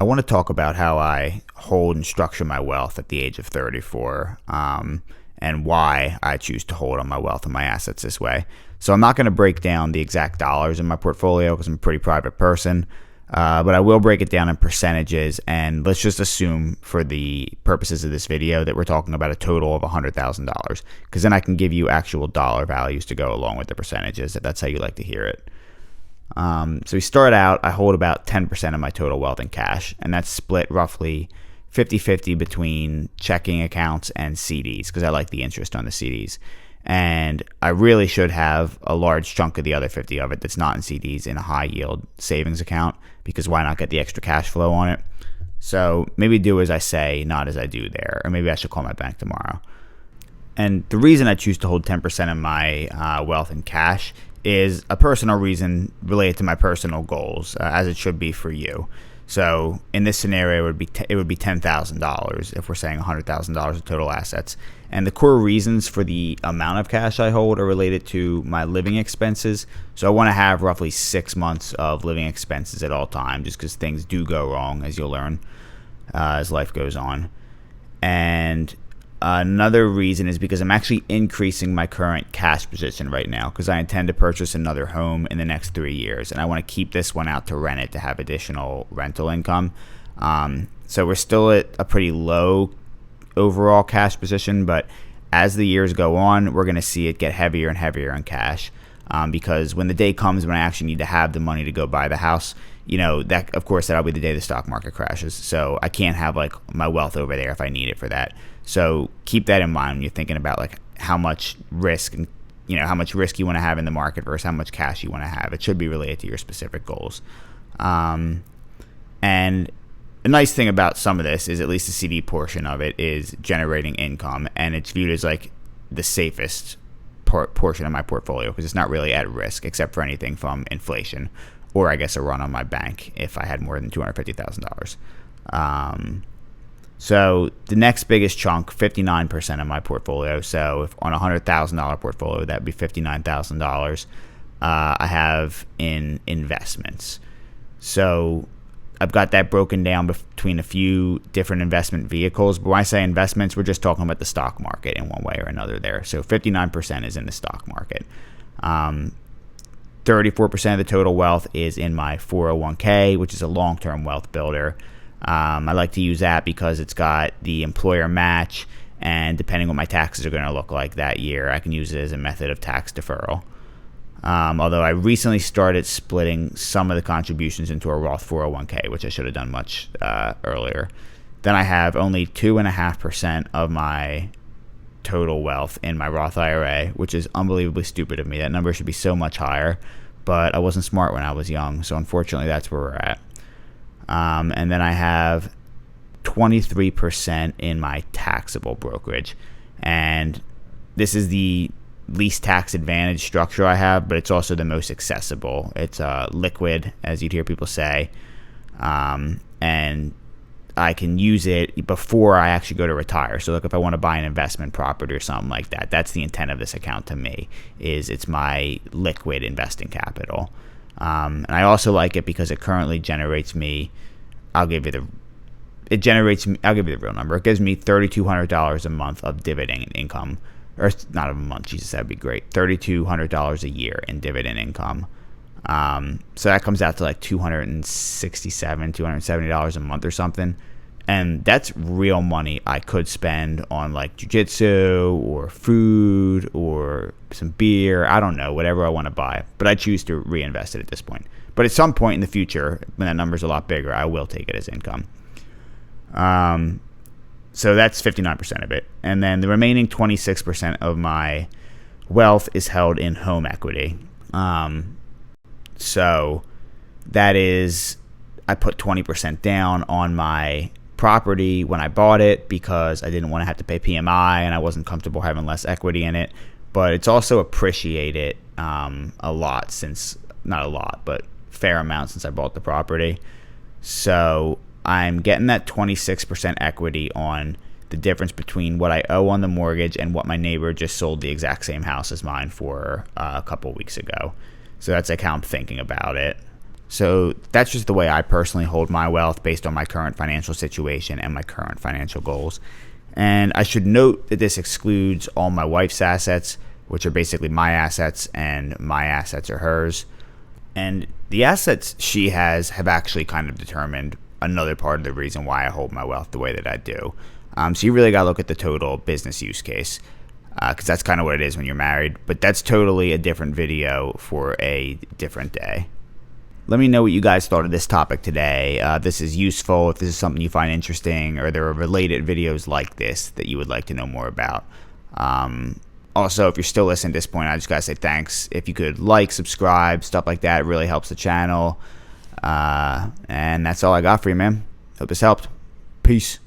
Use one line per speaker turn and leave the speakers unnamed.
I want to talk about how I hold and structure my wealth at the age of 34, and why I choose to hold on my wealth and my assets this way. So I'm not going to break down the exact dollars in my portfolio because I'm a pretty private person, but I will break it down in percentages. And let's just assume for the purposes of this video that we're talking about a total of $100,000, because then I can give you actual dollar values to go along with the percentages if that's how you like to hear it. So we start out, I hold about 10% of my total wealth in cash, and that's split roughly 50-50 between checking accounts and CDs because I like the interest on the CDs. And I really should have a large chunk of the other 50 of it that's not in CDs in a high yield savings account, because why not get the extra cash flow on it? So maybe do as I say, not as I do there, or maybe I should call my bank tomorrow. And the reason I choose to hold 10% of my wealth in cash is a personal reason related to my personal goals, as it should be for you. So in this scenario, it would be $10,000 if we're saying $100,000 of total assets. And the core reasons for the amount of cash I hold are related to my living expenses. So I want to have roughly 6 months of living expenses at all times, just because things do go wrong, as you'll learn as life goes on. And another reason is because I'm actually increasing my current cash position right now, because I intend to purchase another home in the next 3 years, and I want to keep this one out to rent it to have additional rental income. So we're still at a pretty low overall cash position, but as the years go on, we're going to see it get heavier and heavier in cash, because when the day comes when I actually need to have the money to go buy the house, that of course that'll be the day the stock market crashes. So I can't have like my wealth over there if I need it for that. So keep that in mind when you're thinking about like how much risk and how much risk you want to have in the market versus how much cash you want to have. It should be related to your specific goals. And a nice thing about some of this is at least the CD portion of it is generating income, and it's viewed as like the safest portion of my portfolio because it's not really at risk except for anything from inflation, or I guess a run on my bank if I had more than $250,000. So the next biggest chunk, 59% of my portfolio. So if on a $100,000 portfolio, that'd be $59,000. I have in investments. So I've got that broken down between a few different investment vehicles. But when I say investments, we're just talking about the stock market in one way or another there. So 59% is in the stock market. 34% of the total wealth is in my 401k, which is a long-term wealth builder. I like to use that because it's got the employer match, and depending on what my taxes are going to look like that year, I can use it as a method of tax deferral. Although I recently started splitting some of the contributions into a Roth 401k, which I should have done much earlier. Then I have only 2.5% of my total wealth in my Roth IRA, which is unbelievably stupid of me. That number should be so much higher, but I wasn't smart when I was young, so unfortunately that's where we're at. And then I have 23% in my taxable brokerage, and this is the least tax advantage structure I have, but it's also the most accessible. It's liquid, as you'd hear people say, and I can use it before I actually go to retire. So like if I want to buy an investment property or something like that, that's the intent of this account to me, is it's my liquid investing capital. And I also like it because it currently generates me, I'll give you the real number. It gives me $3,200 a month of dividend income, or not a month, Jesus, that'd be great. $3,200 a year in dividend income. So that comes out to like $267, $270 a month or something. And that's real money I could spend on like jiu-jitsu or food or some beer. I don't know, whatever I want to buy. But I choose to reinvest it at this point. But at some point in the future, when that number's a lot bigger, I will take it as income. So that's 59% of it. And then the remaining 26% of my wealth is held in home equity. So that is, I put 20% down on my property when I bought it because I didn't want to have to pay PMI and I wasn't comfortable having less equity in it. But it's also appreciated a lot since, not a lot, but fair amount since I bought the property. So I'm getting that 26% equity on the difference between what I owe on the mortgage and what my neighbor just sold the exact same house as mine for a couple weeks ago. So that's like how I'm thinking about it. So that's just the way I personally hold my wealth based on my current financial situation and my current financial goals. And I should note that this excludes all my wife's assets, which are basically my assets, and my assets are hers. And the assets she has have actually kind of determined another part of the reason why I hold my wealth the way that I do. So you really got to look at the total business use case, because that's kind of what it is when you're married. But that's totally a different video for a different day. Let me know what you guys thought of this topic today. If this is useful, if this is something you find interesting, or there are related videos like this that you would like to know more about. Also, if you're still listening at this point, I just gotta say thanks. If you could like, subscribe, stuff like that, it really helps the channel. And that's all I got for you, man. Hope this helped. Peace.